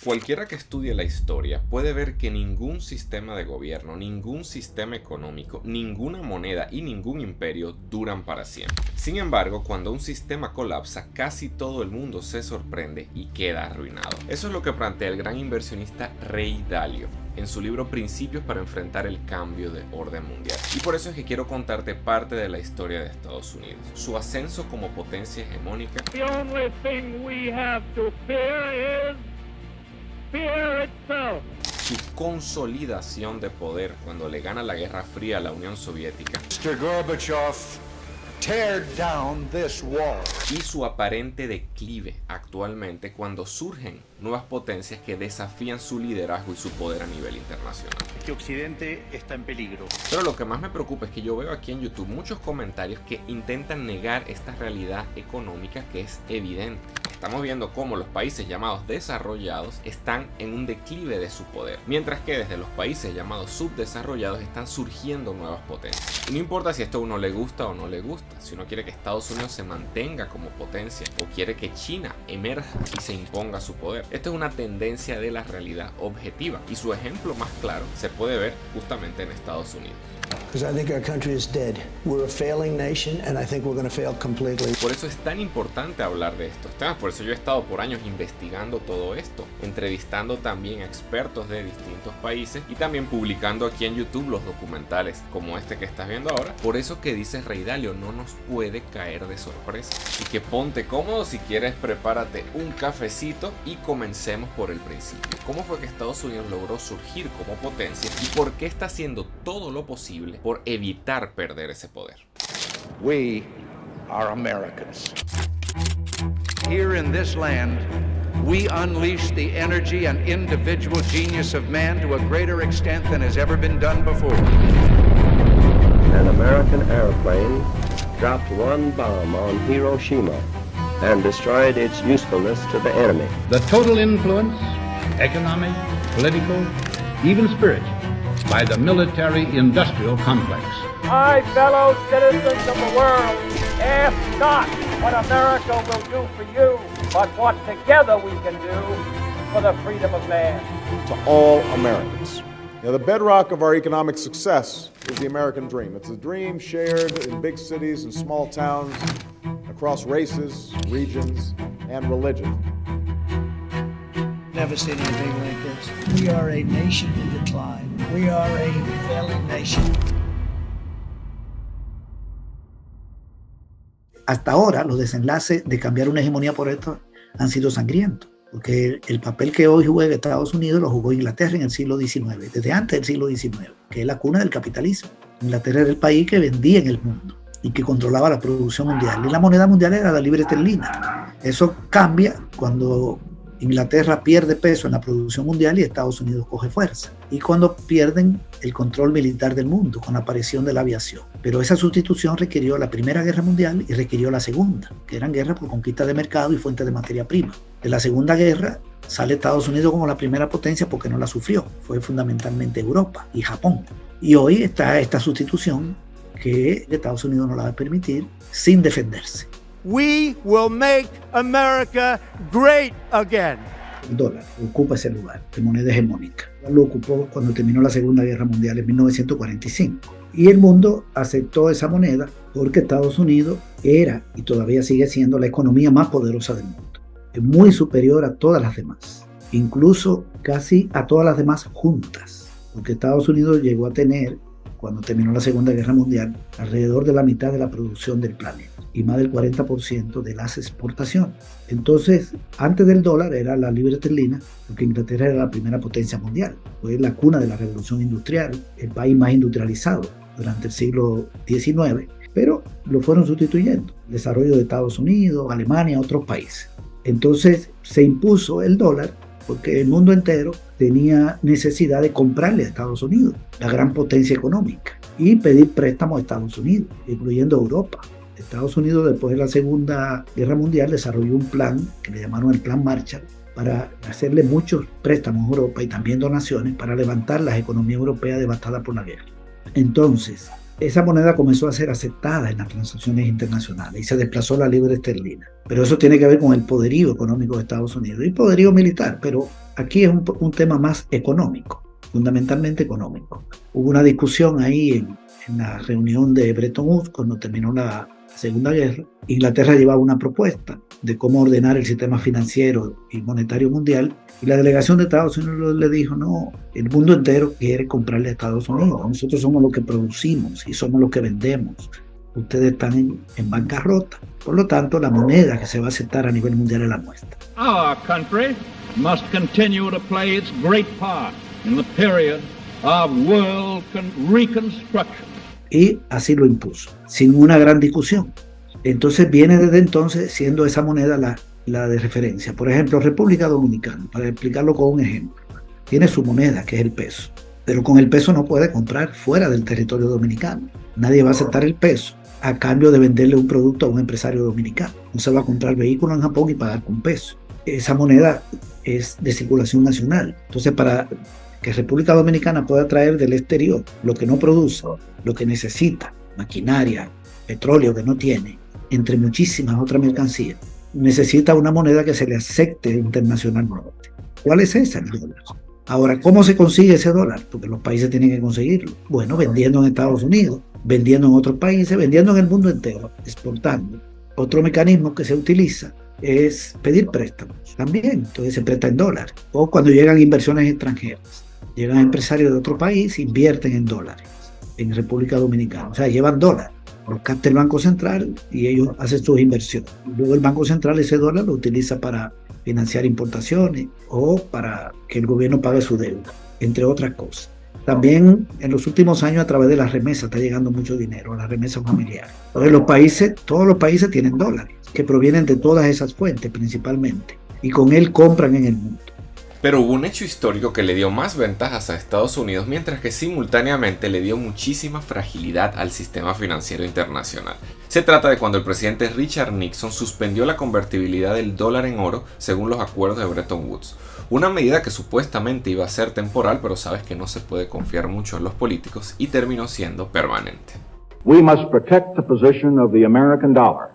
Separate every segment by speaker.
Speaker 1: Cualquiera que estudie la historia puede ver que ningún sistema de gobierno, ningún sistema económico, ninguna moneda y ningún imperio duran para siempre. Sin embargo, cuando un sistema colapsa, casi todo el mundo se sorprende y queda arruinado. Eso es lo que plantea el gran inversionista Ray Dalio en su libro Principios para enfrentar el cambio de orden mundial. Y por eso es que quiero contarte parte de la historia de Estados Unidos, su ascenso como potencia hegemónica.
Speaker 2: The only thing we have to fear is fear itself.
Speaker 1: Su consolidación de poder cuando le gana la Guerra Fría a la Unión Soviética.
Speaker 3: Mr. Gorbachev, tear down this wall.
Speaker 1: Y su aparente declive actualmente cuando surgen nuevas potencias que desafían su liderazgo y su poder a nivel internacional.
Speaker 4: Que Occidente está en peligro.
Speaker 1: Pero lo que más me preocupa es que yo veo aquí en YouTube muchos comentarios que intentan negar esta realidad económica que es evidente. Estamos viendo cómo los países llamados desarrollados están en un declive de su poder, mientras que desde los países llamados subdesarrollados están surgiendo nuevas potencias. Y no importa si esto a uno le gusta o no le gusta, si uno quiere que Estados Unidos se mantenga como potencia o quiere que China emerja y se imponga su poder. Esto es una tendencia de la realidad objetiva y su ejemplo más claro se puede ver justamente en Estados Unidos.
Speaker 5: Because I think our country is dead. We're a failing nation and I think we're going to fail completely.
Speaker 1: Por eso es tan importante hablar de estos temas, por eso yo he estado por años investigando todo esto, entrevistando también a expertos de distintos países y también publicando aquí en YouTube los documentales como este que estás viendo ahora. Por eso que dice Ray Dalio, no nos puede caer de sorpresa. Así que ponte cómodo, si quieres prepárate un cafecito y comencemos por el principio. ¿Cómo fue que Estados Unidos logró surgir como potencia y por qué está haciendo todo lo posible por evitar perder ese poder?
Speaker 3: We are Americans. Here in this land, we unleash the energy and individual genius of man to a greater extent than has ever been done before.
Speaker 6: An American airplane dropped one bomb on Hiroshima and destroyed its usefulness to the enemy.
Speaker 7: The total influence, economic, political, even spiritual, by the military-industrial complex.
Speaker 2: My fellow citizens of the world, ask not what America will do for you, but what together we can do for the freedom of man.
Speaker 8: To all Americans. The bedrock of our economic success is the American dream. It's a dream shared in big cities and small towns, across races, regions, and religion.
Speaker 5: Never seen anything like this. We are a nation in decline. We are a failing nation. Hasta ahora, los desenlaces de cambiar una hegemonía por esto han sido sangrientos, porque el papel que hoy juega Estados Unidos lo jugó Inglaterra en el siglo XIX, desde antes del siglo XIX, que es la cuna del capitalismo. Inglaterra era el país que vendía en el mundo y que controlaba la producción mundial, y la moneda mundial era la libra esterlina. Eso cambia cuando Inglaterra pierde peso en la producción mundial y Estados Unidos coge fuerza. Y cuando pierden el control militar del mundo con la aparición de la aviación. Pero esa sustitución requirió la Primera Guerra Mundial y requirió la Segunda, que eran guerras por conquista de mercado y fuente de materia prima. De la Segunda Guerra sale Estados Unidos como la primera potencia porque no la sufrió. Fue fundamentalmente Europa y Japón. Y hoy está esta sustitución que Estados Unidos no la va a permitir sin defenderse.
Speaker 2: We will make America great again.
Speaker 5: El dólar ocupa ese lugar de moneda hegemónica. Lo ocupó cuando terminó la Segunda Guerra Mundial en 1945. Y el mundo aceptó esa moneda porque Estados Unidos era y todavía sigue siendo la economía más poderosa del mundo. Es muy superior a todas las demás, incluso casi a todas las demás juntas. Porque Estados Unidos llegó a tener, cuando terminó la Segunda Guerra Mundial, alrededor de la mitad de la producción del planeta y más del 40% de las exportaciones. Entonces, antes del dólar era la libra esterlina, porque Inglaterra era la primera potencia mundial. Fue la cuna de la revolución industrial, el país más industrializado durante el siglo XIX, pero lo fueron sustituyendo. El desarrollo de Estados Unidos, Alemania, otros países. Entonces, se impuso el dólar porque el mundo entero tenía necesidad de comprarle a Estados Unidos, la gran potencia económica, y pedir préstamos a Estados Unidos, incluyendo Europa. Estados Unidos, después de la Segunda Guerra Mundial, desarrolló un plan que le llamaron el Plan Marshall para hacerle muchos préstamos a Europa y también donaciones para levantar las economías europeas devastadas por la guerra. Entonces, esa moneda comenzó a ser aceptada en las transacciones internacionales y se desplazó la libra esterlina. Pero eso tiene que ver con el poderío económico de Estados Unidos y poderío militar, pero aquí es un tema más económico, fundamentalmente económico. Hubo una discusión ahí en la reunión de Bretton Woods cuando terminó la Segunda Guerra. Inglaterra llevaba una propuesta de cómo ordenar el sistema financiero y monetario mundial, y la delegación de Estados Unidos le dijo, no, el mundo entero quiere comprarle a Estados Unidos, nosotros somos los que producimos y somos los que vendemos, ustedes están en bancarrota, por lo tanto la moneda que se va a aceptar a nivel mundial es la nuestra.
Speaker 7: Our country must continue to play its great part in the period of world reconstruction.
Speaker 5: Y así lo impuso, sin una gran discusión. Entonces viene desde entonces siendo esa moneda la de referencia. Por ejemplo, República Dominicana, para explicarlo con un ejemplo, tiene su moneda, que es el peso, pero con el peso no puede comprar fuera del territorio dominicano. Nadie va a aceptar el peso a cambio de venderle un producto a un empresario dominicano. No se va a comprar vehículos en Japón y pagar con peso. Esa moneda es de circulación nacional. Entonces, para que República Dominicana pueda traer del exterior lo que no produce, lo que necesita, maquinaria, petróleo que no tiene, entre muchísimas otras mercancías, necesita una moneda que se le acepte internacionalmente. ¿Cuál es esa? El dólar. Ahora, ¿cómo se consigue ese dólar? Porque los países tienen que conseguirlo. Bueno, vendiendo en Estados Unidos, vendiendo en otros países, vendiendo en el mundo entero, exportando. Otro mecanismo que se utiliza es pedir préstamos también. Entonces se presta en dólares. O cuando llegan inversiones extranjeras, llegan empresarios de otro país, invierten en dólares en República Dominicana. O sea, llevan dólares. Los capta el Banco Central y ellos hacen sus inversiones. Luego el Banco Central ese dólar lo utiliza para financiar importaciones o para que el gobierno pague su deuda, entre otras cosas. También en los últimos años a través de las remesas está llegando mucho dinero, las remesas familiares. Entonces todos los países tienen dólares que provienen de todas esas fuentes principalmente y con él compran en el mundo.
Speaker 1: Pero hubo un hecho histórico que le dio más ventajas a Estados Unidos, mientras que simultáneamente le dio muchísima fragilidad al sistema financiero internacional. Se trata de cuando el presidente Richard Nixon suspendió la convertibilidad del dólar en oro según los acuerdos de Bretton Woods. Una medida que supuestamente iba a ser temporal, pero sabes que no se puede confiar mucho en los políticos, y terminó siendo permanente.
Speaker 9: We must protect the position of the American dollar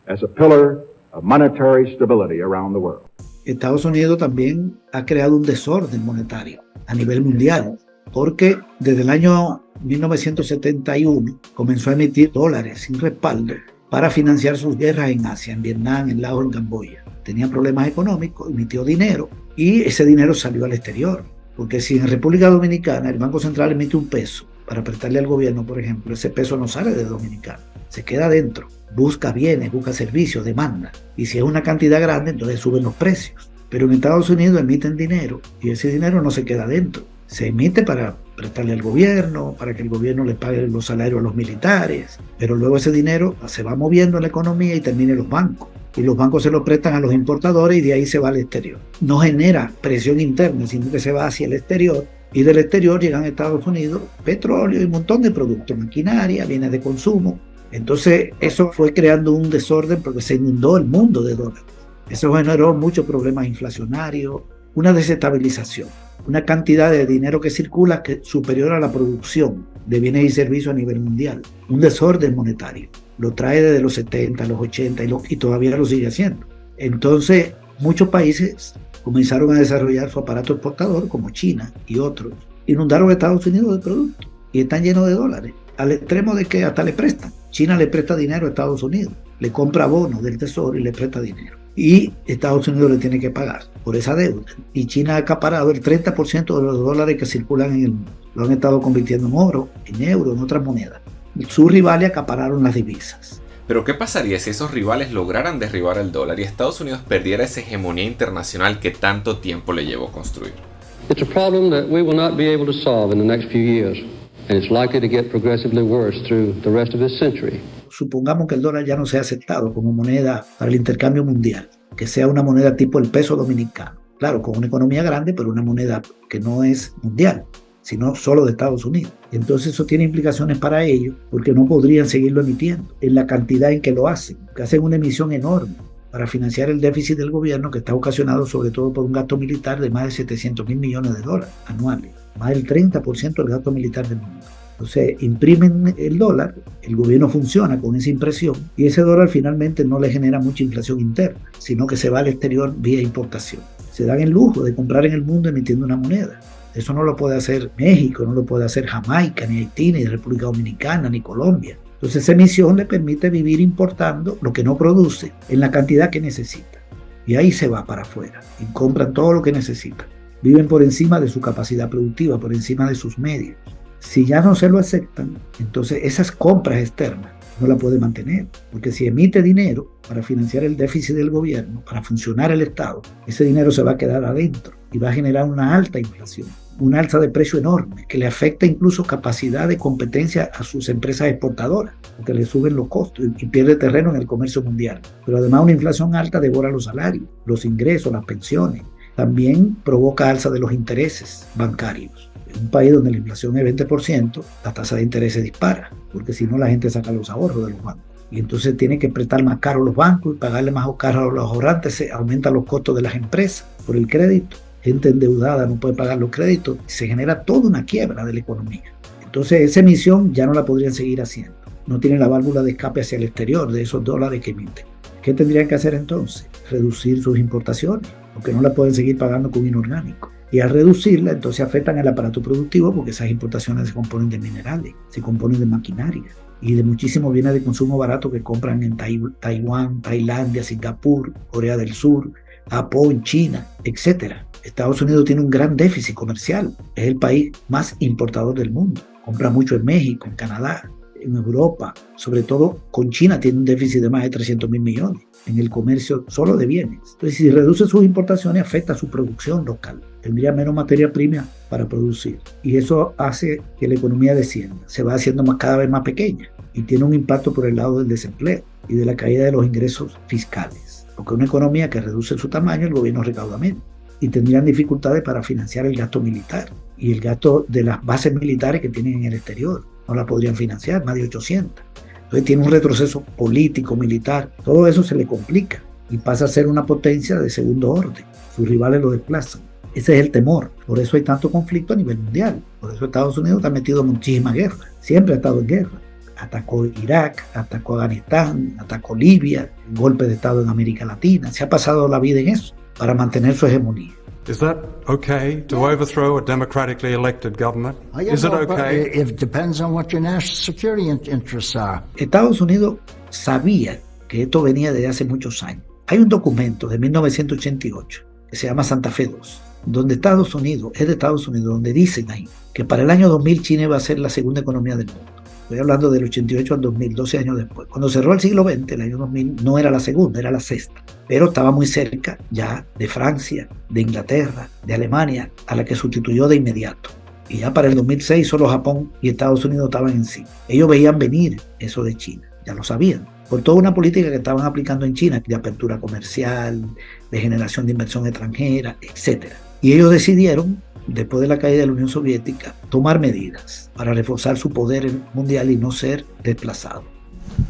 Speaker 9: as a pillar of monetary stability around the world.
Speaker 5: Estados Unidos también ha creado un desorden monetario a nivel mundial, porque desde el año 1971 comenzó a emitir dólares sin respaldo para financiar sus guerras en Asia, en Vietnam, en Laos, en Camboya. Tenía problemas económicos, emitió dinero y ese dinero salió al exterior, porque si en República Dominicana el Banco Central emite un peso para prestarle al gobierno, por ejemplo, ese peso no sale de Dominicana, se queda adentro. Busca bienes, busca servicios, demanda. Y si es una cantidad grande, entonces suben los precios. Pero en Estados Unidos emiten dinero y ese dinero no se queda dentro. Se emite para prestarle al gobierno, para que el gobierno le pague los salarios a los militares. Pero luego ese dinero se va moviendo en la economía y termina en los bancos. Y los bancos se lo prestan a los importadores y de ahí se va al exterior. No genera presión interna, sino que se va hacia el exterior. Y del exterior llegan a Estados Unidos petróleo y un montón de productos, maquinaria, bienes de consumo. Entonces eso fue creando un desorden porque se inundó el mundo de dólares. Eso generó muchos problemas inflacionarios, una desestabilización, una cantidad de dinero que circula que es superior a la producción de bienes y servicios a nivel mundial. Un desorden monetario. Lo trae desde los 70, los 80 y todavía lo sigue haciendo. Entonces muchos países comenzaron a desarrollar su aparato exportador como China y otros. Inundaron a Estados Unidos de productos y están llenos de dólares. Al extremo de que hasta le prestan. China le presta dinero a Estados Unidos, le compra bonos del tesoro y le presta dinero. Y Estados Unidos le tiene que pagar por esa deuda. Y China ha acaparado el 30% de los dólares que circulan en el mundo. Lo han estado convirtiendo en oro, en euro, en otras monedas. Sus rivales acapararon las divisas.
Speaker 1: Pero ¿qué pasaría si esos rivales lograran derribar el dólar y Estados Unidos perdiera esa hegemonía internacional que tanto tiempo le llevó construir?
Speaker 10: It's a problem that we will not be able to solve in the next few years. And it's likely to get progressively worse through the rest of this century.
Speaker 5: Supongamos que el dólar ya no sea aceptado como moneda para el intercambio mundial, que sea una moneda tipo el peso dominicano. Claro, con una economía grande, pero una moneda que no es mundial, sino solo de Estados Unidos. Entonces eso tiene implicaciones para ellos, porque no podrían seguirlo emitiendo en la cantidad en que lo hacen, que hacen una emisión enorme para financiar el déficit del gobierno, que está ocasionado sobre todo por un gasto militar de más de $700 mil millones anuales. Más del 30% del gasto militar del mundo. Entonces imprimen el dólar, el gobierno funciona con esa impresión y ese dólar finalmente no le genera mucha inflación interna, sino que se va al exterior vía importación. Se dan el lujo de comprar en el mundo emitiendo una moneda. Eso no lo puede hacer México, no lo puede hacer Jamaica, ni Haití, ni República Dominicana, ni Colombia. Entonces esa emisión le permite vivir importando lo que no produce en la cantidad que necesita. Y ahí se va para afuera y compran todo lo que necesitan. Viven por encima de su capacidad productiva, por encima de sus medios. Si ya no se lo aceptan, entonces esas compras externas no la puede mantener. Porque si emite dinero para financiar el déficit del gobierno, para funcionar el Estado, ese dinero se va a quedar adentro y va a generar una alta inflación, una alza de precio enorme que le afecta incluso capacidad de competencia a sus empresas exportadoras, porque le suben los costos y pierde terreno en el comercio mundial. Pero además una inflación alta devora los salarios, los ingresos, las pensiones. También provoca alza de los intereses bancarios. En un país donde la inflación es 20%, la tasa de interés se dispara, porque si no la gente saca los ahorros de los bancos. Y entonces tiene que prestar más caro los bancos y pagarle más caro a los ahorrantes, se aumentan los costos de las empresas por el crédito. Gente endeudada no puede pagar los créditos, se genera toda una quiebra de la economía. Entonces esa emisión ya no la podrían seguir haciendo. No tienen la válvula de escape hacia el exterior de esos dólares que emiten. ¿Qué tendrían que hacer entonces? Reducir sus importaciones, porque no la pueden seguir pagando con inorgánico. Y al reducirla, entonces afectan el aparato productivo porque esas importaciones se componen de minerales, se componen de maquinaria y de muchísimos bienes de consumo barato que compran en Taiwán, Tailandia, Singapur, Corea del Sur, Japón, China, etc. Estados Unidos tiene un gran déficit comercial. Es el país más importador del mundo. Compra mucho en México, en Canadá, en Europa. Sobre todo con China tiene un déficit de más de 300.000 millones en el comercio solo de bienes. Entonces, si reduce sus importaciones, afecta su producción local. Tendría menos materia prima para producir. Y eso hace que la economía descienda. Se va haciendo cada vez más pequeña. Y tiene un impacto por el lado del desempleo y de la caída de los ingresos fiscales. Porque una economía que reduce su tamaño, el gobierno recauda menos. Y tendrían dificultades para financiar el gasto militar y el gasto de las bases militares que tienen en el exterior. No la podrían financiar, más de 800. Entonces tiene un retroceso político, militar. Todo eso se le complica y pasa a ser una potencia de segundo orden. Sus rivales lo desplazan. Ese es el temor. Por eso hay tanto conflicto a nivel mundial. Por eso Estados Unidos está metido en muchísimas guerras. Siempre ha estado en guerra. Atacó Irak, atacó Afganistán, atacó Libia, golpe de Estado en América Latina. Se ha pasado la vida en eso para mantener su hegemonía.
Speaker 11: Is that okay to overthrow a democratically elected government? Is it okay?
Speaker 12: It depends on what your national security interests are.
Speaker 5: Estados Unidos sabía que esto venía desde hace muchos años. Hay un documento de 1988 que se llama Santa Fe II, donde Estados Unidos, es de Estados Unidos, donde dicen ahí que para el año 2000 China iba a ser la segunda economía del mundo. Estoy hablando del 88 al 2000, 12 años después. Cuando cerró el siglo XX, el año 2000, no era la segunda, era la sexta. Pero estaba muy cerca ya de Francia, de Inglaterra, de Alemania, a la que sustituyó de inmediato. Y ya para el 2006 solo Japón y Estados Unidos estaban encima. Ellos veían venir eso de China, ya lo sabían. Por toda una política que estaban aplicando en China, de apertura comercial, de generación de inversión extranjera, etc. Y ellos decidieron, después de la caída de la Unión Soviética, tomar medidas para reforzar su poder mundial y no ser desplazado.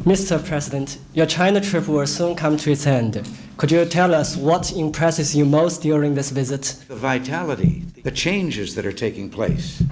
Speaker 13: Mr. President, your China trip will soon come to its end. Could you tell us what impresses you most during this visit?
Speaker 14: The vitality, the changes that are taking place,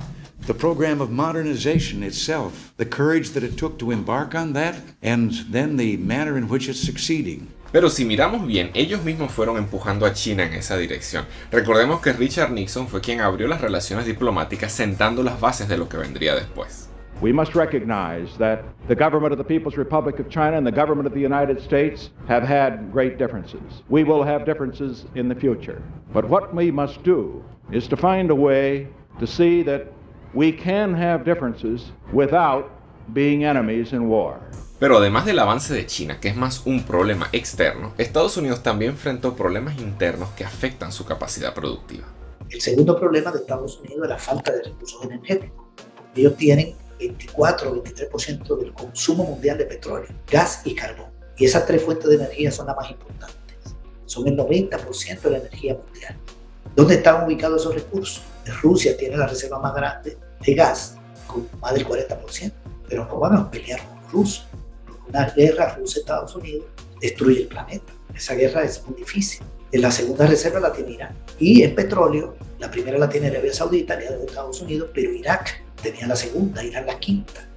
Speaker 14: the program of modernization itself, the courage that it took to embark on that, and then the manner in which it's succeeding.
Speaker 1: Pero si miramos bien, ellos mismos fueron empujando a China en esa dirección. Recordemos que Richard Nixon fue quien abrió las relaciones diplomáticas sentando las bases de lo que vendría después.
Speaker 9: We must recognize that the government of the People's Republic of China and the government of the United States have had great differences. We will have differences in the future. But what we must do is to find a way to see that we can have differences without being enemies in war.
Speaker 1: Pero además del avance de China, que es más un problema externo, Estados Unidos también enfrentó problemas internos que afectan su capacidad productiva.
Speaker 5: El segundo problema de Estados Unidos es la falta de recursos energéticos. Ellos tienen 24 o 23% del consumo mundial de petróleo, gas y carbón. Y esas tres fuentes de energía son las más importantes. Son el 90% de la energía mundial. ¿Dónde están ubicados esos recursos? Rusia tiene la reserva más grande de gas, con más del 40%. Pero no vamos a pelear con los rusos. Una guerra Rusia-Estados Unidos destruye el planeta. Esa guerra es muy difícil. En la segunda reserva la tiene Irán. Y en petróleo, la primera la tiene Arabia Saudita, aliada de Estados Unidos, pero Irak tenía la segunda, Irán la quinta.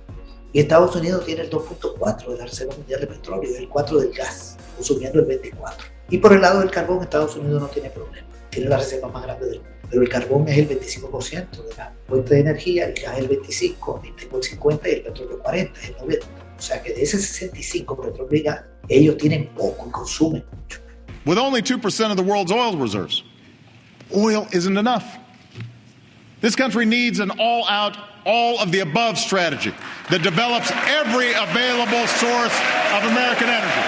Speaker 5: Y Estados Unidos tiene el 2.4 de la Reserva Mundial de Petróleo y el 4 del gas, consumiendo el 24. Y por el lado del carbón, Estados Unidos no tiene problema. Tiene la reserva más grande del mundo. Pero el carbón es el 25% de la fuente de energía, el gas es el 25%, el tengo el 50% y el petróleo 40%, es el 90%. O sea que de ese 65% petróleo y gas, ellos tienen poco y consumen mucho.
Speaker 15: With only 2% of the world's oil reserves, oil isn't enough. This country needs an all-out, all-of-the-above strategy that develops every available source of American energy.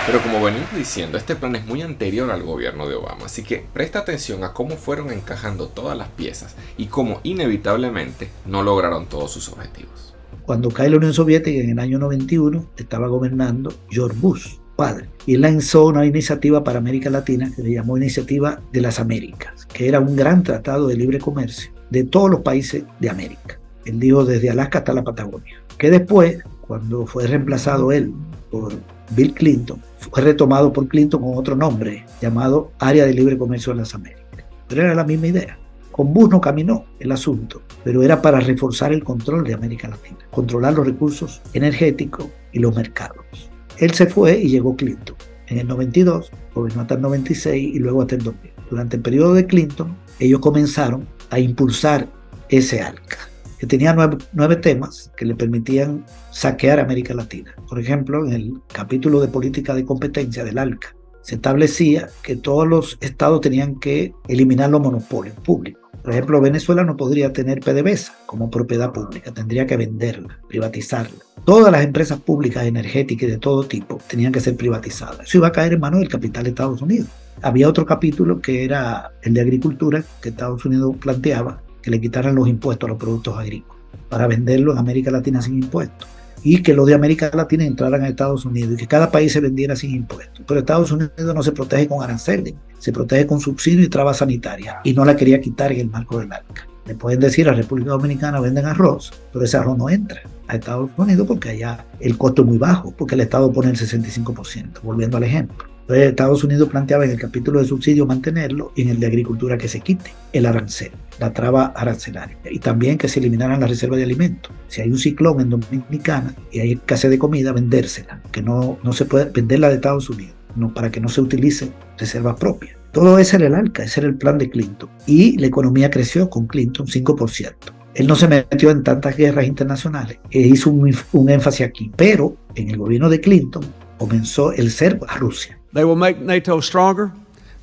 Speaker 1: Pero como venimos diciendo, este plan es muy anterior al gobierno de Obama, así que presta atención a cómo fueron encajando todas las piezas y cómo inevitablemente no lograron todos sus objetivos.
Speaker 5: Cuando cae la Unión Soviética en el año 91, estaba gobernando George Bush, padre, y él lanzó una iniciativa para América Latina que le llamó Iniciativa de las Américas, que era un gran tratado de libre comercio de todos los países de América. Él dijo desde Alaska hasta la Patagonia, que después, cuando fue reemplazado él por Bill Clinton, fue retomado por Clinton con otro nombre, llamado Área de Libre Comercio de las Américas. Pero era la misma idea. Con Bush no caminó el asunto, pero era para reforzar el control de América Latina, controlar los recursos energéticos y los mercados. Él se fue y llegó Clinton. En el 92, gobernó hasta el 96 y luego hasta el 2000. Durante el periodo de Clinton, ellos comenzaron a impulsar ese ALCA, que tenía nueve temas que le permitían saquear a América Latina. Por ejemplo, en el capítulo de política de competencia del ALCA, se establecía que todos los estados tenían que eliminar los monopolios públicos. Por ejemplo, Venezuela no podría tener PDVSA como propiedad pública, tendría que venderla, privatizarla. Todas las empresas públicas energéticas y de todo tipo tenían que ser privatizadas. Eso iba a caer en manos del capital de Estados Unidos. Había otro capítulo que era el de agricultura, que Estados Unidos planteaba que le quitaran los impuestos a los productos agrícolas para venderlos en América Latina sin impuestos, y que los de América Latina entraran a Estados Unidos y que cada país se vendiera sin impuestos. Pero Estados Unidos no se protege con aranceles, se protege con subsidios y trabas sanitarias, y no la quería quitar en el marco del ALCA. Le pueden decir a República Dominicana venden arroz, pero ese arroz no entra a Estados Unidos porque allá el costo es muy bajo, porque el Estado pone el 65%, volviendo al ejemplo. Entonces Estados Unidos planteaba en el capítulo de subsidio mantenerlo y en el de agricultura que se quite el arancel, la traba arancelaria, y también que se eliminaran las reservas de alimentos. Si hay un ciclón en Dominicana y hay escasez de comida, vendérsela, que no se puede venderla de Estados Unidos, no, para que no se utilicen reservas propias. Todo ese era el ALCA, ese era el plan de Clinton, y la economía creció con Clinton 5%. Él no se metió en tantas guerras internacionales, hizo un énfasis aquí, pero en el gobierno de Clinton comenzó el cerco a Rusia.
Speaker 16: They will make NATO stronger.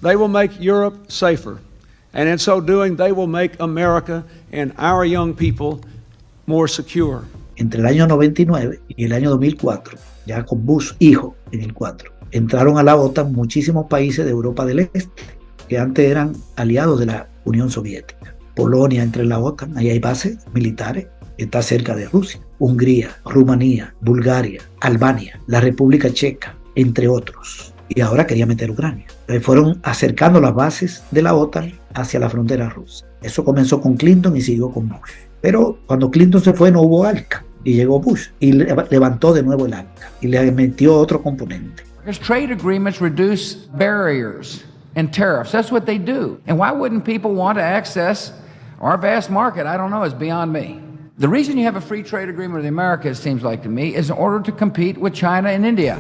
Speaker 16: They will make Europe safer. And in so doing, they will make America and our young people more secure.
Speaker 5: Entre el año 99 y el año 2004, ya con Bush hijo en el 4, entraron a la OTAN muchísimos países de Europa del Este, que antes eran aliados de la Unión Soviética. Polonia entre la OTAN, ahí hay bases militares, está cerca de Rusia. Hungría, Rumanía, Bulgaria, Albania, la República Checa, entre otros. Y ahora quería meter Ucrania. Entonces fueron acercando las bases de la OTAN hacia la frontera rusa. Eso comenzó con Clinton y siguió con Bush. Pero cuando Clinton se fue no hubo ALCA y llegó Bush y levantó de nuevo el ALCA y le metió otro componente.
Speaker 17: Because trade agreements reduce barriers and tariffs. That's what they do. And why wouldn't people want to access our vast market? I don't know. It's beyond me. The reason you have a free trade agreement with America, it seems like to me, is in order to compete with China and India.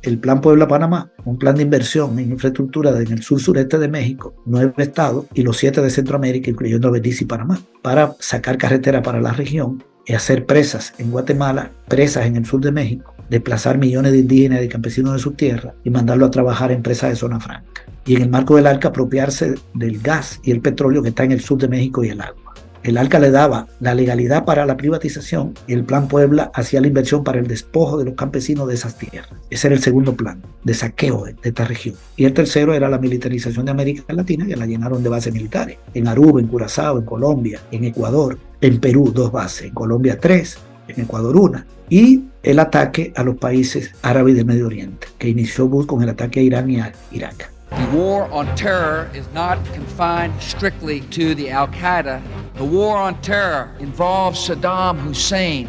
Speaker 5: El Plan Puebla-Panamá, un plan de inversión en infraestructura en el sur-sureste de México, 9 estados y los 7 de Centroamérica, incluyendo Belice y Panamá, para sacar carretera para la región y hacer presas en Guatemala, presas en el sur de México, desplazar millones de indígenas y de campesinos de su tierra y mandarlo a trabajar en presas de zona franca. Y en el marco del ALCA apropiarse del gas y el petróleo que está en el sur de México y el agua. El ALCA le daba la legalidad para la privatización y el Plan Puebla hacía la inversión para el despojo de los campesinos de esas tierras. Ese era el segundo plan de saqueo de esta región. Y el tercero era la militarización de América Latina, que la llenaron de bases militares. En Aruba, en Curazao, en Colombia, en Ecuador, en Perú 2 bases, en Colombia 3, en Ecuador 1. Y el ataque a los países árabes del Medio Oriente, que inició Bush con el ataque a Irán y a Irak.
Speaker 18: The war on terror is not confined strictly to the Al-Qaeda. The war on terror involves Saddam Hussein.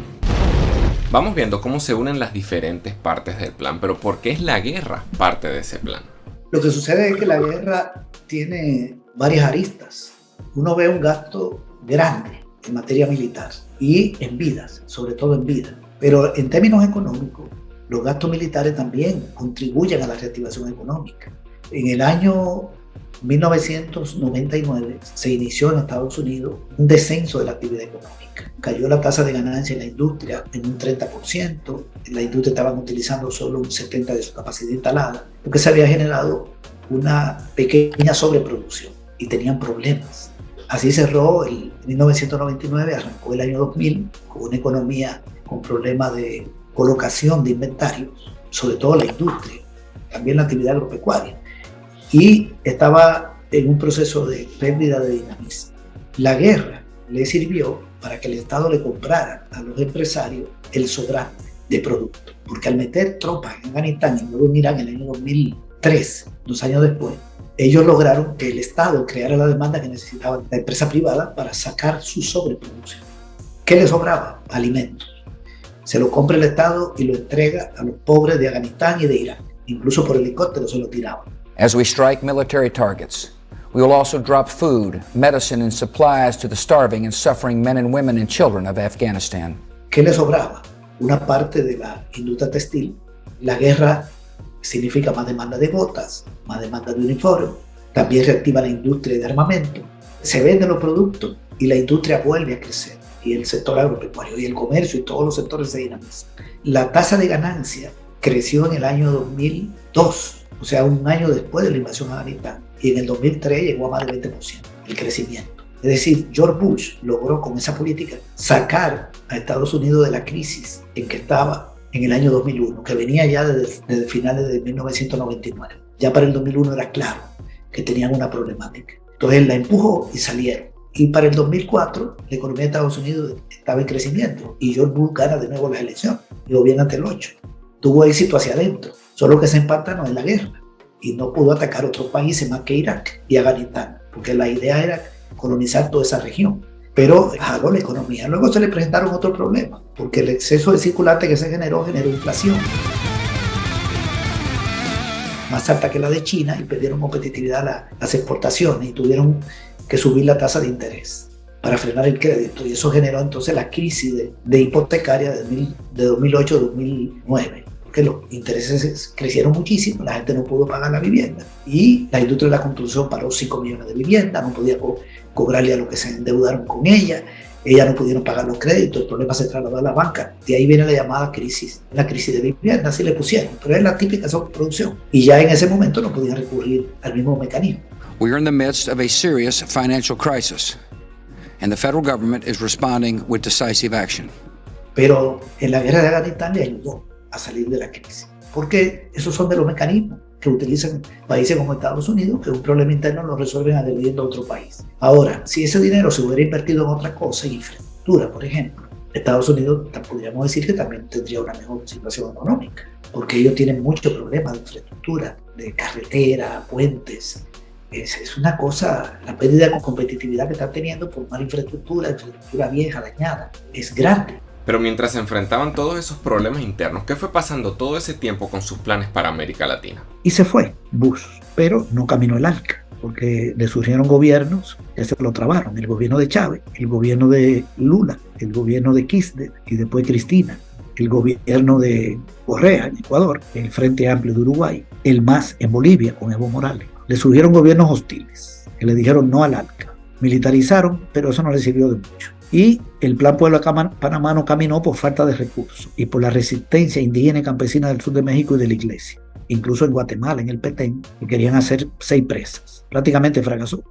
Speaker 1: Vamos viendo cómo se unen las diferentes partes del plan, pero ¿por qué es la guerra parte de ese plan?
Speaker 5: Lo que sucede es que la guerra tiene varias aristas. Uno ve un gasto grande en materia militar y en vidas, sobre todo en vidas. Pero en términos económicos, los gastos militares también contribuyen a la reactivación económica. En el año 1999 se inició en Estados Unidos un descenso de la actividad económica. Cayó la tasa de ganancia en la industria en un 30%, en la industria estaban utilizando solo un 70% de su capacidad instalada, porque se había generado una pequeña sobreproducción y tenían problemas. Así cerró el 1999, arrancó el año 2000 con una economía con problemas de colocación de inventarios, sobre todo la industria, también la actividad agropecuaria, y estaba en un proceso de pérdida de dinamismo. La guerra le sirvió para que el Estado le comprara a los empresarios el sobrante de productos, porque al meter tropas en Afganistán y luego en Irán en el año 2003, 2 años después, ellos lograron que el Estado creara la demanda que necesitaba la empresa privada para sacar su sobreproducción. ¿Qué le sobraba? Alimentos. Se lo compra el Estado y lo entrega a los pobres de Afganistán y de Irán. Incluso por helicóptero se lo tiraban.
Speaker 18: As we strike military targets, we will also drop food, medicine, and supplies to the starving and suffering men and women and children of Afghanistan.
Speaker 5: ¿Qué le sobraba? Una parte de la industria textil. La guerra significa más demanda de botas, más demanda de uniformes, también reactiva la industria de armamento. Se venden los productos y la industria vuelve a crecer. Y el sector agropecuario y el comercio y todos los sectores se dinamizan. La tasa de ganancia creció en el año 2002, o sea, un año después de la invasión a Afganistán, y en el 2003 llegó a más del 20% el crecimiento. Es decir, George Bush logró con esa política sacar a Estados Unidos de la crisis en que estaba en el año 2001, que venía ya desde finales de 1999. Ya para el 2001 era claro que tenían una problemática. Entonces la empujó y salieron. Y para el 2004, la economía de Estados Unidos estaba en crecimiento y George Bush gana de nuevo las elecciones y gobierna ante el 8. Tuvo éxito hacia adentro, solo que se empata en la guerra y no pudo atacar otros países más que Irak y Afganistán, porque la idea era colonizar toda esa región. Pero jaló la economía. Luego se le presentaron otros problemas, porque el exceso de circulante que se generó inflación más alta que la de China y perdieron competitividad las exportaciones y tuvieron que subir la tasa de interés para frenar el crédito, y eso generó entonces la crisis de hipotecaria de 2008-2009, porque los intereses crecieron muchísimo, la gente no pudo pagar la vivienda y la industria de la construcción paró 5 millones de viviendas, no podía cobrarle a los que se endeudaron con ellas no pudieron pagar los créditos, el problema se trasladó a la banca, de ahí viene la llamada crisis, la crisis de vivienda, así le pusieron, pero es la típica sobreproducción y ya en ese momento no podían recurrir al mismo mecanismo.
Speaker 18: We are in the midst of a serious financial crisis, and the federal government is responding with decisive action.
Speaker 5: Pero en la guerra de Afganistán le ayudó a salir de la crisis, porque esos son de los mecanismos que utilizan países como Estados Unidos, que un problema interno lo resuelven agrediendo a otro país. Ahora, si ese dinero se hubiera invertido en otra cosa, en infraestructura, por ejemplo, Estados Unidos podríamos decir que también tendría una mejor situación económica, porque ellos tienen muchos problemas de infraestructura, de carretera, puentes. Es una cosa, la pérdida de competitividad que están teniendo por mala infraestructura vieja, dañada, es grande.
Speaker 1: Pero mientras se enfrentaban todos esos problemas internos, ¿qué fue pasando todo ese tiempo con sus planes para América Latina?
Speaker 5: Y se fue Bush, pero no caminó el arca, porque le surgieron gobiernos que se lo trabaron. El gobierno de Chávez, el gobierno de Lula, el gobierno de Kirchner y después Cristina, el gobierno de Correa en Ecuador, el Frente Amplio de Uruguay, el MAS en Bolivia con Evo Morales. Le surgieron gobiernos hostiles que le dijeron no al ALCA. Militarizaron, pero eso no le sirvió de mucho. Y el Plan Puebla Panamá no caminó por falta de recursos y por la resistencia indígena y campesina del sur de México y de la iglesia. Incluso en Guatemala, en el Petén, que querían hacer 6 presas. Prácticamente fracasó.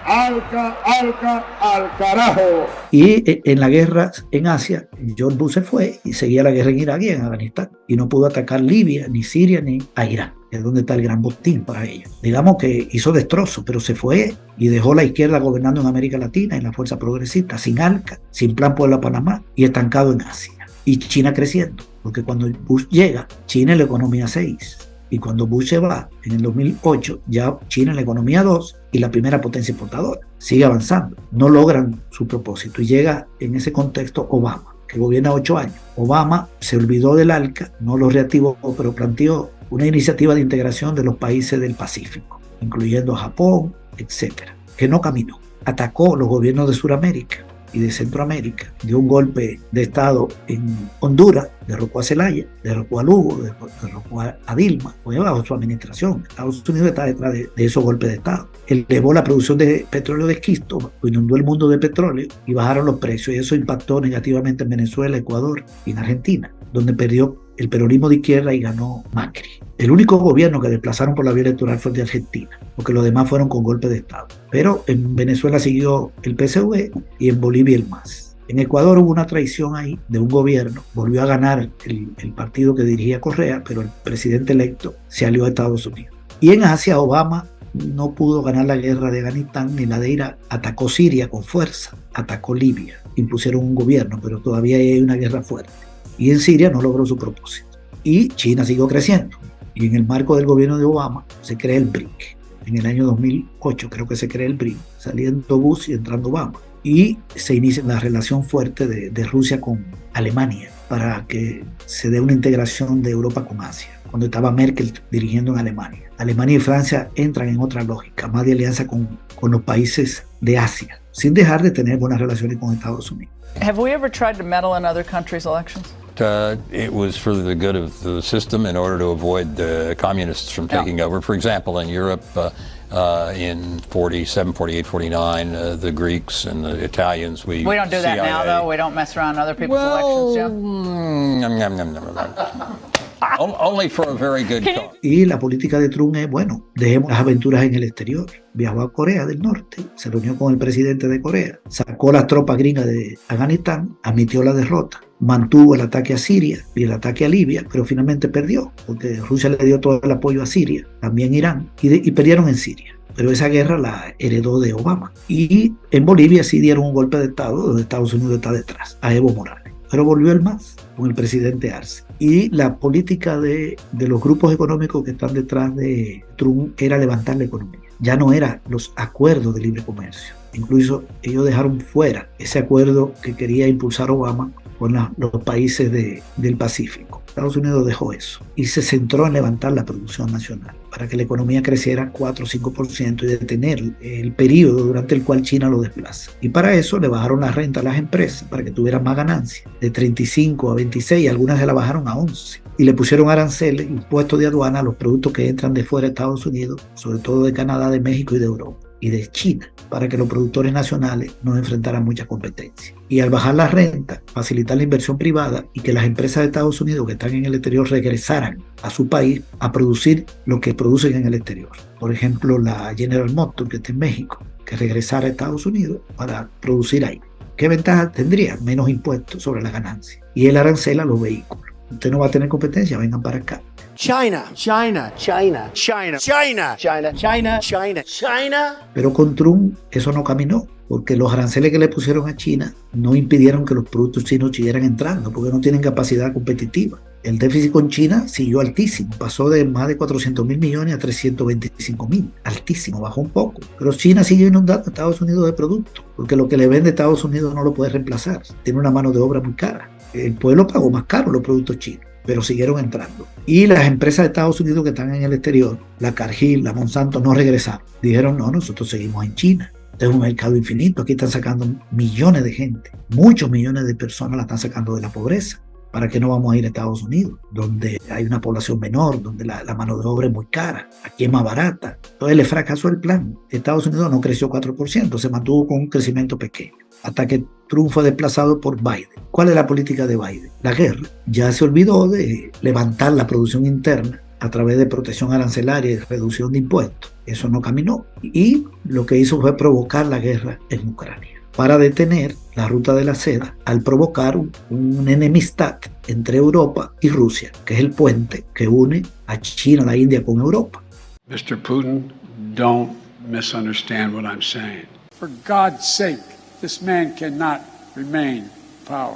Speaker 2: ¡Alca, alca, al carajo!
Speaker 5: Y en la guerra en Asia, George Bush se fue y seguía la guerra en Irak y en Afganistán. Y no pudo atacar Libia, ni Siria, ni a Irán, que es donde está el gran botín para ellos. Digamos que hizo destrozos, pero se fue y dejó la izquierda gobernando en América Latina, en la fuerza progresista, sin ALCA, sin Plan Puebla Panamá y estancado en Asia. Y China creciendo, porque cuando Bush llega, China es la economía 6. Y cuando Bush se va, en el 2008, ya China es la economía 2 y la primera potencia importadora. Sigue avanzando. No logran su propósito. Y llega en ese contexto Obama, que gobierna 8 años. Obama se olvidó del ALCA, no lo reactivó, pero planteó una iniciativa de integración de los países del Pacífico, incluyendo a Japón, etc., que no caminó. Atacó los gobiernos de Sudamérica y de Centroamérica, dio un golpe de Estado en Honduras, derrocó a Zelaya, derrocó a Lugo, derrocó a Dilma, fue bajo su administración. Estados Unidos está detrás de esos golpes de Estado. Elevó la producción de petróleo de esquisto, inundó el mundo de petróleo y bajaron los precios, y eso impactó negativamente en Venezuela, Ecuador y en Argentina, donde perdió el peronismo de izquierda y ganó Macri. El único gobierno que desplazaron por la vía electoral fue el de Argentina, porque los demás fueron con golpe de Estado. Pero en Venezuela siguió el PSV y en Bolivia el MAS. En Ecuador hubo una traición ahí de un gobierno, volvió a ganar el partido que dirigía Correa, pero el presidente electo se alió a Estados Unidos. Y en Asia, Obama no pudo ganar la guerra de Afganistán ni la de Irak, atacó Siria con fuerza, atacó Libia, impusieron un gobierno, pero todavía hay una guerra fuerte. Y en Siria no logró su propósito. Y China siguió creciendo. Y en el marco del gobierno de Obama se crea el BRIC. En el año 2008 creo que se crea el BRIC, saliendo Bush y entrando Obama. Y se inicia la relación fuerte de Rusia con Alemania para que se dé una integración de Europa con Asia, cuando estaba Merkel dirigiendo en Alemania. Alemania y Francia entran en otra lógica, más de alianza con los países de Asia, sin dejar de tener buenas relaciones con Estados Unidos.
Speaker 19: Have we ever tried to meddle in other countries' elections?
Speaker 20: It was for the good of the system in order to avoid the communists from taking over. For example, in Europe, in 47, 48, 49, the Greeks and the Italians,
Speaker 19: we don't do that now, though? We don't mess around in other people's elections,
Speaker 20: Only for a very good cause.
Speaker 5: Y la política de Trump es, bueno, dejemos las aventuras en el exterior. Viajó a Corea del Norte, se reunió con el presidente de Corea, sacó las tropas gringas de Afganistán, admitió la derrota, mantuvo el ataque a Siria y el ataque a Libia, pero finalmente perdió, porque Rusia le dio todo el apoyo a Siria, también Irán, y perdieron en Siria. Pero esa guerra la heredó de Obama. Y en Bolivia sí dieron un golpe de Estado, donde Estados Unidos está detrás, a Evo Morales. Pero volvió el MAS con el presidente Arce. Y la política de los grupos económicos que están detrás de Trump era levantar la economía. Ya no eran los acuerdos de libre comercio. Incluso ellos dejaron fuera ese acuerdo que quería impulsar Obama con los países del Pacífico. Estados Unidos dejó eso y se centró en levantar la producción nacional para que la economía creciera 4 o 5% y detener el periodo durante el cual China lo desplaza. Y para eso le bajaron la renta a las empresas para que tuvieran más ganancias, de 35 a 26, algunas se la bajaron a 11. Y le pusieron aranceles, impuestos de aduana a los productos que entran de fuera de Estados Unidos, sobre todo de Canadá, de México y de Europa y de China, para que los productores nacionales no enfrentaran mucha competencia. Y al bajar la renta, facilitar la inversión privada y que las empresas de Estados Unidos que están en el exterior regresaran a su país a producir lo que producen en el exterior. Por ejemplo, la General Motors, que está en México, que regresara a Estados Unidos para producir ahí. ¿Qué ventaja tendría? Menos impuestos sobre la ganancia. Y el arancel a los vehículos. Usted no va a tener competencia, vengan para acá.
Speaker 21: China, China, China, China, China, China, China, China, China.
Speaker 5: Pero con Trump eso no caminó, porque los aranceles que le pusieron a China no impidieron que los productos chinos siguieran entrando, porque no tienen capacidad competitiva. El déficit con China siguió altísimo, pasó de más de 400.000 millones a 325.000, altísimo, bajó un poco. Pero China sigue inundando a Estados Unidos de productos, porque lo que le vende Estados Unidos no lo puede reemplazar, tiene una mano de obra muy cara. El pueblo pagó más caro los productos chinos, pero siguieron entrando. Y las empresas de Estados Unidos que están en el exterior, la Cargill, la Monsanto, no regresaron. Dijeron, no, nosotros seguimos en China. Este es un mercado infinito, aquí están sacando millones de gente, muchos millones de personas la están sacando de la pobreza. ¿Para qué no vamos a ir a Estados Unidos, donde hay una población menor, donde la mano de obra es muy cara, aquí es más barata? Entonces le fracasó el plan. Estados Unidos no creció 4%, se mantuvo con un crecimiento pequeño, hasta que Trump fue desplazado por Biden. ¿Cuál es la política de Biden? La guerra. Ya se olvidó de levantar la producción interna a través de protección arancelaria y reducción de impuestos. Eso no caminó. Y lo que hizo fue provocar la guerra en Ucrania para detener la ruta de la seda al provocar una enemistad entre Europa y Rusia, que es el puente que une a China, la India con Europa.
Speaker 22: Mr. Putin, don't misunderstand what I'm saying.
Speaker 23: For God's sake, this man cannot remain in power.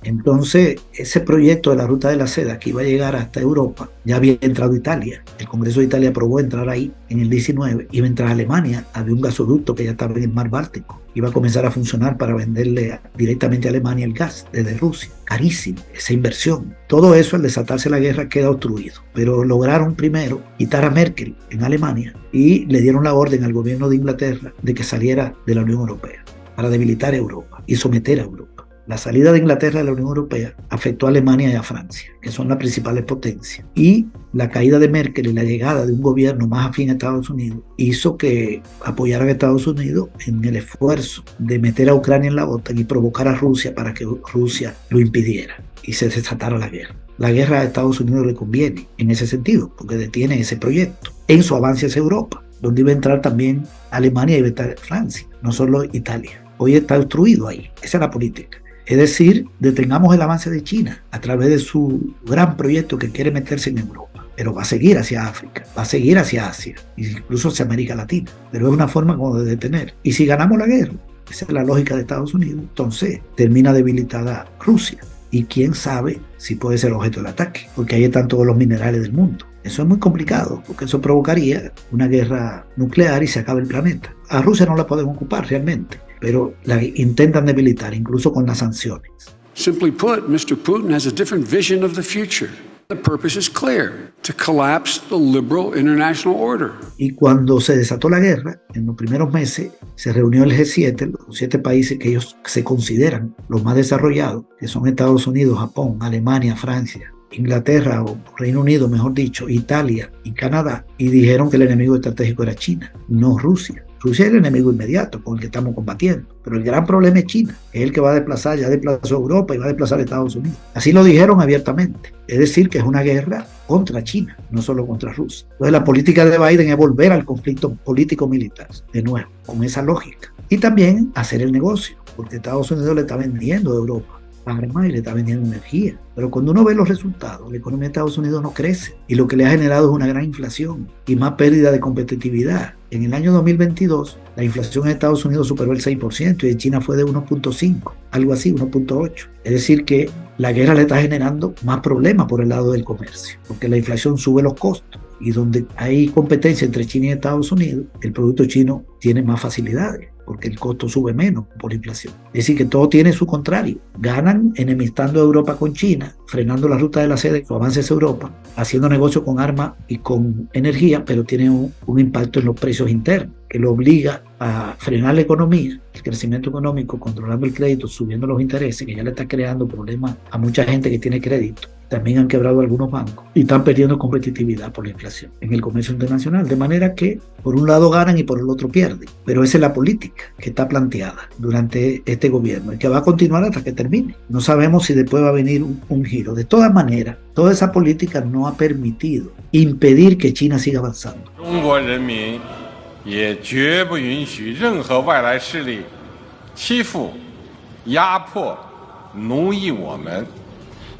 Speaker 5: Entonces, ese proyecto de la ruta de la seda que iba a llegar hasta Europa, ya había entrado Italia. El Congreso de Italia aprobó entrar ahí en el 19. Iba a entrar a Alemania, había un gasoducto que ya estaba en el mar Báltico. Iba a comenzar a funcionar para venderle directamente a Alemania el gas desde Rusia. Carísimo, esa inversión. Todo eso, al desatarse la guerra, queda obstruido. Pero lograron primero quitar a Merkel en Alemania y le dieron la orden al gobierno de Inglaterra de que saliera de la Unión Europea. para debilitar a Europa y someter a Europa. La salida de Inglaterra de la Unión Europea afectó a Alemania y a Francia, que son las principales potencias. Y la caída de Merkel y la llegada de un gobierno más afín a Estados Unidos hizo que apoyaran a Estados Unidos en el esfuerzo de meter a Ucrania en la OTAN y provocar a Rusia para que Rusia lo impidiera y se desatara la guerra. La guerra a Estados Unidos le conviene en ese sentido, porque detiene ese proyecto en su avance hacia Europa, donde iba a entrar también Alemania y iba a estar Francia, no solo Italia. Hoy está obstruido ahí, esa es la política. Es decir, detengamos el avance de China a través de su gran proyecto que quiere meterse en Europa, pero va a seguir hacia África, va a seguir hacia Asia, incluso hacia América Latina, pero es una forma como de detener. Y si ganamos la guerra, esa es la lógica de Estados Unidos, entonces termina debilitada Rusia. Y quién sabe si puede ser objeto del ataque, porque ahí están todos los minerales del mundo. Eso es muy complicado, porque eso provocaría una guerra nuclear y se acaba el planeta. A Rusia no la pueden ocupar realmente, pero la intentan debilitar, incluso con las sanciones.
Speaker 23: Simply put, Mr. Putin has a different vision of the future. The purpose is clear, to collapse the liberal international order.
Speaker 5: Y cuando se desató la guerra, en los primeros meses, se reunió el G7, los 7 países que ellos se consideran los más desarrollados, que son Estados Unidos, Japón, Alemania, Francia, Inglaterra o Reino Unido, mejor dicho, Italia y Canadá, y dijeron que el enemigo estratégico era China, no Rusia. Rusia es el enemigo inmediato con el que estamos combatiendo, pero el gran problema es China, es el que va a desplazar, ya desplazó a Europa y va a desplazar a Estados Unidos. Así lo dijeron abiertamente, es decir, que es una guerra contra China, no solo contra Rusia. Entonces la política de Biden es volver al conflicto político-militar, de nuevo, con esa lógica. Y también hacer el negocio, porque Estados Unidos le está vendiendo a Europa armas y le está vendiendo energía. Pero cuando uno ve los resultados, la economía de Estados Unidos no crece y lo que le ha generado es una gran inflación y más pérdida de competitividad. En el año 2022, la inflación en Estados Unidos superó el 6% y en China fue de 1.5, algo así, 1.8. Es decir que la guerra le está generando más problemas por el lado del comercio, porque la inflación sube los costos. Y donde hay competencia entre China y Estados Unidos, el producto chino tiene más facilidades, porque el costo sube menos por inflación. Es decir, que todo tiene su contrario. Ganan enemistando a Europa con China, frenando la ruta de la seda y su avance hacia Europa, haciendo negocio con armas y con energía, pero tiene un impacto en los precios internos, que lo obliga a frenar la economía, el crecimiento económico, controlando el crédito, subiendo los intereses, que ya le está creando problemas a mucha gente que tiene crédito. También han quebrado algunos bancos y están perdiendo competitividad por la inflación en el comercio internacional. De manera que por un lado ganan y por el otro pierden. Pero esa es la política que está planteada durante este gobierno y que va a continuar hasta que termine. No sabemos si después va a venir un giro. De todas maneras, toda esa política no ha permitido impedir que China siga avanzando.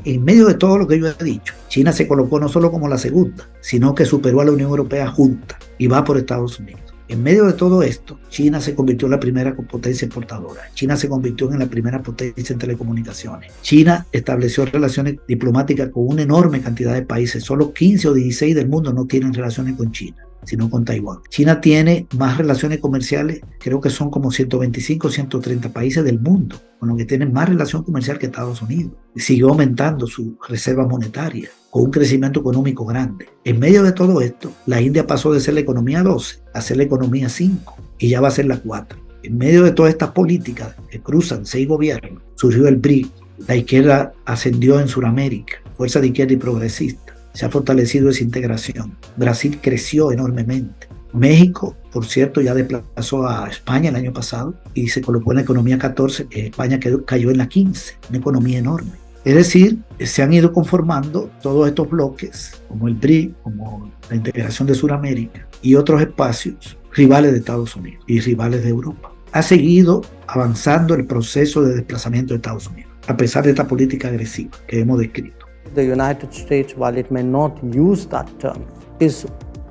Speaker 5: En medio de todo lo que yo he dicho, China se colocó no solo como la segunda, sino que superó a la Unión Europea junta y va por Estados Unidos. En medio de todo esto, China se convirtió en la primera potencia exportadora. China se convirtió en la primera potencia en telecomunicaciones. China estableció relaciones diplomáticas con una enorme cantidad de países. Solo 15 o 16 del mundo no tienen relaciones con China, sino con Taiwán. China tiene más relaciones comerciales, creo que son como 125 o 130 países del mundo, con los que tienen más relación comercial que Estados Unidos. Siguió aumentando su reserva monetaria, con un crecimiento económico grande. En medio de todo esto, la India pasó de ser la economía 12 a ser la economía 5, y ya va a ser la 4. En medio de todas estas políticas que cruzan 6 gobiernos, surgió el BRIC. La izquierda ascendió en Sudamérica, fuerza de izquierda y progresista. Se ha fortalecido esa integración. Brasil creció enormemente. México, por cierto, ya desplazó a España el año pasado y se colocó en la economía 14. España cayó en la 15, una economía enorme. Es decir, se han ido conformando todos estos bloques, como el BRIC, como la integración de Sudamérica y otros espacios rivales de Estados Unidos y rivales de Europa. Ha seguido avanzando el proceso de desplazamiento de Estados Unidos, a pesar de esta política agresiva que hemos descrito.
Speaker 3: The United States, while it may not use that term, is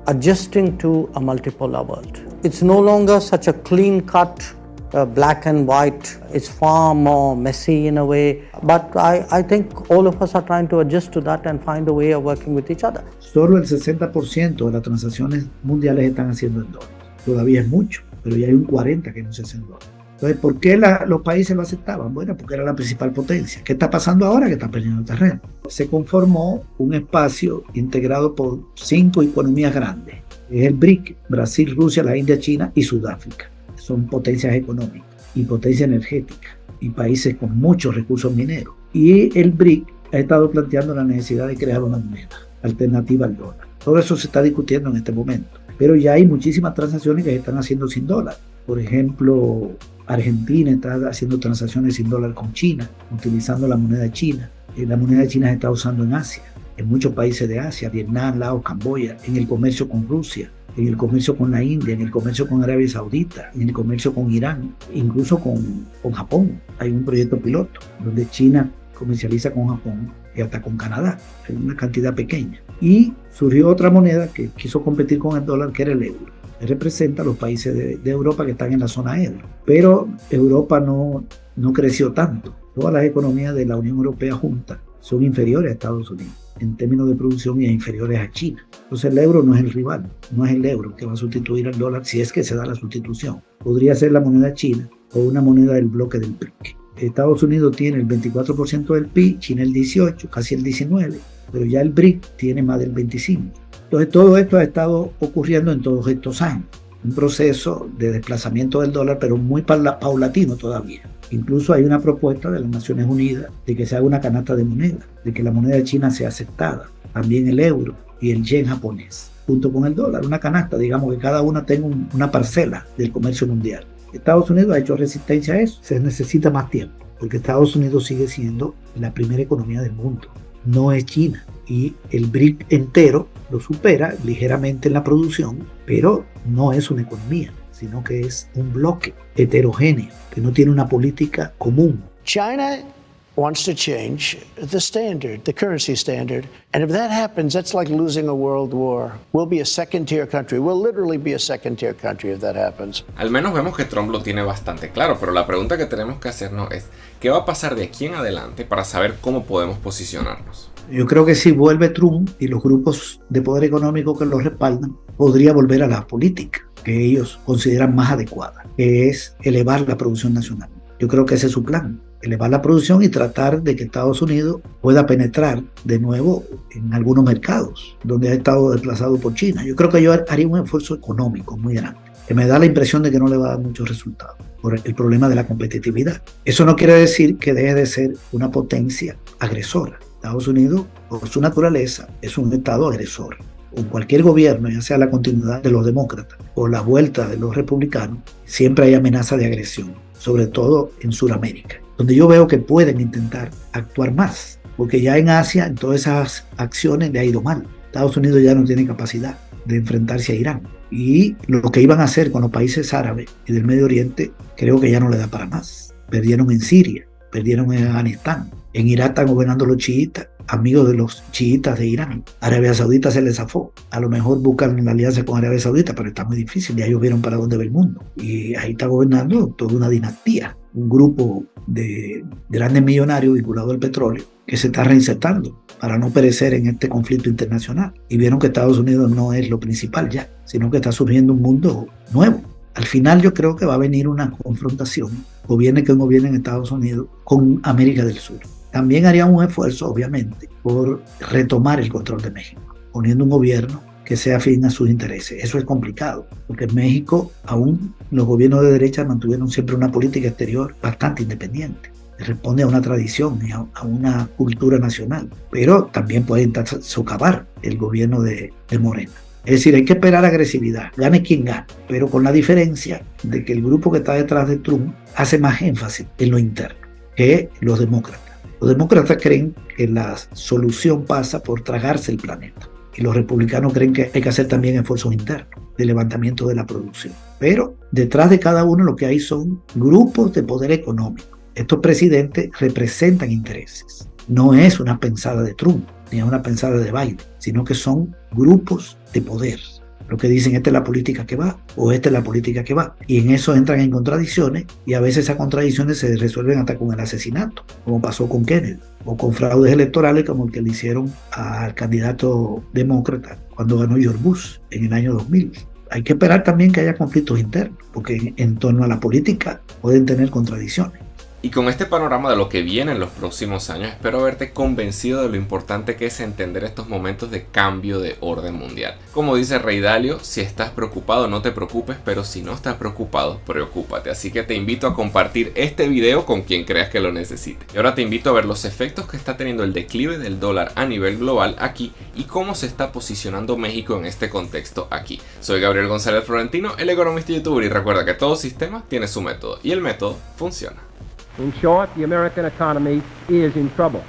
Speaker 3: adjusting to a multipolar world. It's no longer such a clean-cut, black and white. It's far more messy in a way. But I think all of us are trying to adjust to that and find a way of working with each other.
Speaker 5: Solo el 60% de las transacciones mundiales están haciendo en dólares. Todavía es mucho, pero ya hay un 40% que no se hace en dólares. Entonces, ¿por qué los países lo aceptaban? Bueno, porque era la principal potencia. ¿Qué está pasando ahora? Que está perdiendo terreno. Se conformó un espacio integrado por 5 economías grandes. Es el BRIC, Brasil, Rusia, la India, China y Sudáfrica. Son potencias económicas. y potencia energética y países con muchos recursos mineros. Y el BRIC ha estado planteando la necesidad de crear una moneda alternativa al dólar. Todo eso se está discutiendo en este momento. Pero ya hay muchísimas transacciones que se están haciendo sin dólar. Por ejemplo, Argentina está haciendo transacciones sin dólar con China, utilizando la moneda china. La moneda china se está usando en Asia, en muchos países de Asia, Vietnam, Laos, Camboya, en el comercio con Rusia, en el comercio con la India, en el comercio con Arabia Saudita, en el comercio con Irán, incluso con Japón. Hay un proyecto piloto donde China comercializa con Japón y hasta con Canadá, en una cantidad pequeña. Y surgió otra moneda que quiso competir con el dólar, que era el euro. Representa a los países de Europa que están en la zona euro. Pero Europa no creció tanto. Todas las economías de la Unión Europea juntas son inferiores a Estados Unidos en términos de producción y inferiores a China. Entonces el euro no es el rival, no es el euro que va a sustituir al dólar si es que se da la sustitución. Podría ser la moneda china o una moneda del bloque del BRIC. Estados Unidos tiene el 24% del PIB, China el 18%, casi el 19%, pero ya el BRIC tiene más del 25%. Entonces todo esto ha estado ocurriendo en todos estos años. Un proceso de desplazamiento del dólar, pero muy paulatino todavía. Incluso hay una propuesta de las Naciones Unidas de que se haga una canasta de moneda, de que la moneda china sea aceptada, también el euro y el yen japonés, junto con el dólar, una canasta, digamos que cada una tenga una parcela del comercio mundial. Estados Unidos ha hecho resistencia a eso, se necesita más tiempo, porque Estados Unidos sigue siendo la primera economía del mundo, no es China, y el BRIC entero lo supera ligeramente en la producción, pero no es una economía, sino que es un bloque heterogéneo, que no tiene una política común.
Speaker 21: China wants to change the standard, the currency standard. And if that happens, that's like losing a world war. We'll be a second-tier country. We'll literally be a second-tier country if that happens.
Speaker 1: Al menos vemos que Trump lo tiene bastante claro, pero la pregunta que tenemos que hacernos es ¿qué va a pasar de aquí en adelante para saber cómo podemos posicionarnos?
Speaker 5: Yo creo que si vuelve Trump y los grupos de poder económico que lo respaldan, podría volver a la política que ellos consideran más adecuada, que es elevar la producción nacional. Yo creo que ese es su plan, elevar la producción y tratar de que Estados Unidos pueda penetrar de nuevo en algunos mercados donde ha estado desplazado por China. Yo creo que yo haría un esfuerzo económico muy grande, que me da la impresión de que no le va a dar muchos resultados por el problema de la competitividad. Eso no quiere decir que deje de ser una potencia agresora. Estados Unidos, por su naturaleza, es un estado agresor. Con cualquier gobierno, ya sea la continuidad de los demócratas o la vuelta de los republicanos, siempre hay amenaza de agresión, sobre todo en Sudamérica, donde yo veo que pueden intentar actuar más, porque ya en Asia, en todas esas acciones le ha ido mal. Estados Unidos ya no tiene capacidad de enfrentarse a Irán. Y lo que iban a hacer con los países árabes y del Medio Oriente, creo que ya no le da para más. Perdieron en Siria, perdieron en Afganistán. En Irak están gobernando los chiitas, amigos de los chiitas de Irán. Arabia Saudita se les zafó. A lo mejor buscan la alianza con Arabia Saudita, pero está muy difícil. Ya ellos vieron para dónde va el mundo. Y ahí está gobernando toda una dinastía, un grupo de grandes millonarios vinculados al petróleo que se está reinsertando para no perecer en este conflicto internacional. Y vieron que Estados Unidos no es lo principal ya, sino que está surgiendo un mundo nuevo. Al final yo creo que va a venir una confrontación, gobierne quien gobierne en Estados Unidos, con América del Sur. También haría un esfuerzo, obviamente, por retomar el control de México, poniendo un gobierno que sea afín a sus intereses. Eso es complicado, porque en México aún los gobiernos de derecha mantuvieron siempre una política exterior bastante independiente. Responde a una tradición y a una cultura nacional, pero también puede socavar el gobierno de Morena. Es decir, hay que esperar agresividad, gane quien gane, pero con la diferencia de que el grupo que está detrás de Trump hace más énfasis en lo interno que los demócratas. Los demócratas creen que la solución pasa por tragarse el planeta y los republicanos creen que hay que hacer también esfuerzos internos de levantamiento de la producción. Pero detrás de cada uno lo que hay son grupos de poder económico. Estos presidentes representan intereses. No es una pensada de Trump ni es una pensada de Biden, sino que son grupos de poder. Lo que dicen, esta es la política que va o esta es la política que va. Y en eso entran en contradicciones y a veces esas contradicciones se resuelven hasta con el asesinato, como pasó con Kennedy, o con fraudes electorales como el que le hicieron al candidato demócrata cuando ganó George Bush en el año 2000. Hay que esperar también que haya conflictos internos, porque en torno a la política pueden tener contradicciones.
Speaker 1: Y con este panorama de lo que viene en los próximos años, espero haberte convencido de lo importante que es entender estos momentos de cambio de orden mundial. Como dice Rey Dalio, si estás preocupado no te preocupes, pero si no estás preocupado, preocúpate. Así que te invito a compartir este video con quien creas que lo necesite. Y ahora te invito a ver los efectos que está teniendo el declive del dólar a nivel global aquí y cómo se está posicionando México en este contexto aquí. Soy Gabriel González Florentino, el economista y youtuber, y recuerda que todo sistema tiene su método y el método funciona.
Speaker 2: In short, the American economy is in trouble.